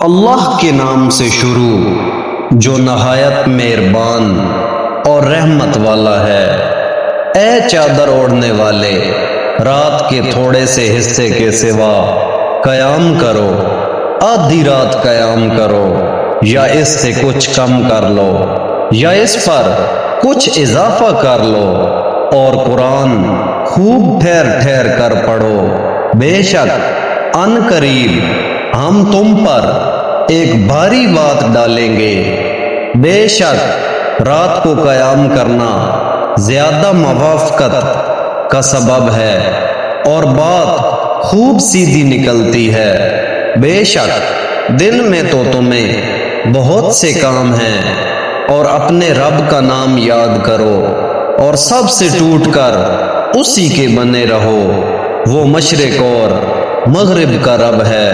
اللہ کے نام سے شروع جو نہایت مہربان اور رحمت والا ہے۔ اے چادر اوڑھنے والے، رات کے تھوڑے سے حصے کے سوا قیام کرو، آدھی رات قیام کرو، یا اس سے کچھ کم کر لو یا اس پر کچھ اضافہ کر لو، اور قرآن خوب ٹھہر ٹھہر کر پڑھو۔ بے شک ان قریب ہم تم پر ایک بھاری بات ڈالیں گے۔ بے شک رات کو قیام کرنا زیادہ موافقت کا سبب ہے اور بات خوب سیدھی نکلتی ہے۔ بے شک دن میں تو تمہیں بہت سے کام ہیں، اور اپنے رب کا نام یاد کرو اور سب سے ٹوٹ کر اسی کے بنے رہو۔ وہ مشرق اور مغرب کا رب ہے،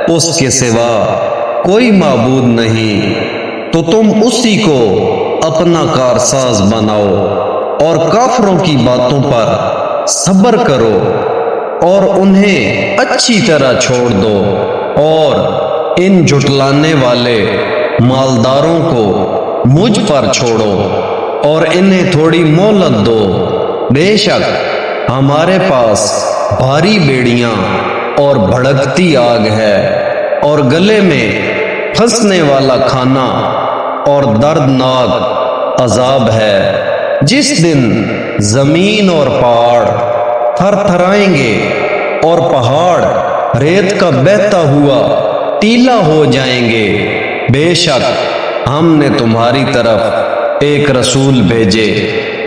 اس کے سوا کوئی معبود نہیں، تو تم اسی کو اپنا کارساز بناؤ اور کافروں کی باتوں پر صبر کرو اور انہیں اچھی طرح چھوڑ دو، اور ان جھٹلانے والے مالداروں کو مجھ پر چھوڑو اور انہیں تھوڑی مہلت دو۔ بے شک ہمارے پاس بھاری بیڑیاں اور بھڑکتی آگ ہے، اور گلے میں پھنسنے والا کھانا اور دردناک عذاب ہے۔ جس دن زمین اور پہاڑ تھر تھرائیں گے اور پہاڑ ریت کا بہتا ہوا ٹیلا ہو جائیں گے۔ بے شک ہم نے تمہاری طرف ایک رسول بھیجے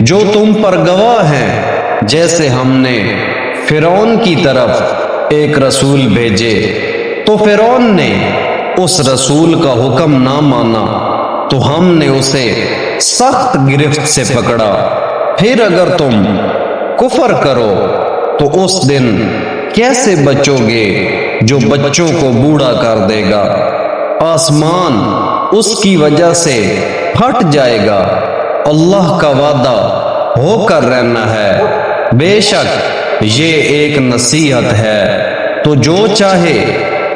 جو تم پر گواہ ہیں، جیسے ہم نے فرعون کی طرف ایک رسول بھیجے، تو فرعون نے اس رسول کا حکم نہ مانا تو ہم نے اسے سخت گرفت سے پکڑا۔ پھر اگر تم کفر کرو تو اس دن کیسے بچو گے جو بچوں کو بوڑھا کر دے گا؟ آسمان اس کی وجہ سے پھٹ جائے گا۔ اللہ کا وعدہ ہو کر رہنا ہے۔ بے شک یہ ایک نصیحت ہے، تو جو چاہے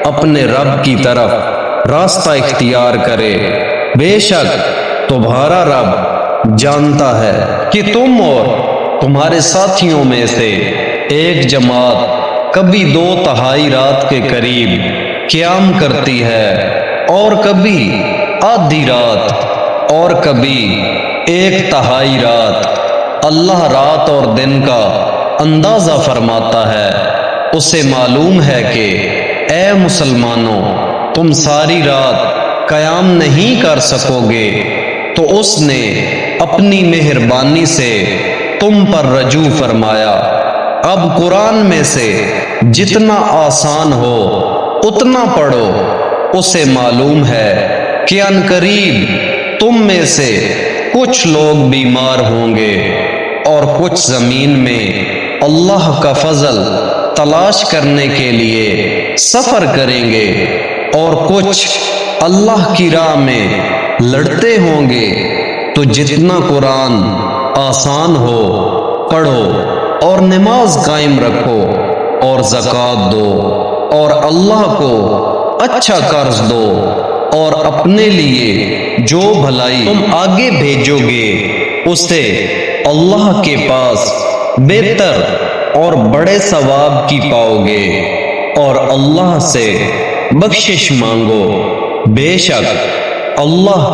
اپنے رب کی طرف راستہ اختیار کرے۔ بے شک تمہارا رب جانتا ہے کہ تم اور تمہارے ساتھیوں میں سے ایک جماعت کبھی 2/3 رات کے قریب قیام کرتی ہے، اور کبھی آدھی رات، اور کبھی 1/3 رات۔ اللہ رات اور دن کا اندازہ فرماتا ہے۔ اسے معلوم ہے کہ اے مسلمانوں، تم ساری رات قیام نہیں کر سکو گے، تو اس نے اپنی مہربانی سے تم پر رجوع فرمایا۔ اب قرآن میں سے جتنا آسان ہو اتنا پڑھو۔ اسے معلوم ہے کہ ان قریب تم میں سے کچھ لوگ بیمار ہوں گے، اور کچھ زمین میں اللہ کا فضل تلاش کرنے کے لیے سفر کریں گے، اور کچھ اللہ کی راہ میں لڑتے ہوں گے۔ تو جتنا قرآن آسان ہو پڑھو، اور نماز قائم رکھو، اور زکوٰۃ دو، اور اللہ کو اچھا قرض دو، اور اپنے لیے جو بھلائی تم آگے بھیجو گے اسے اللہ کے پاس بہتر اور بڑے ثواب کی پاؤ گے، اور اللہ سے بخشش مانگو۔ بے شک اللہ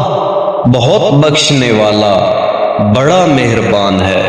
بہت بخشنے والا بڑا مہربان ہے۔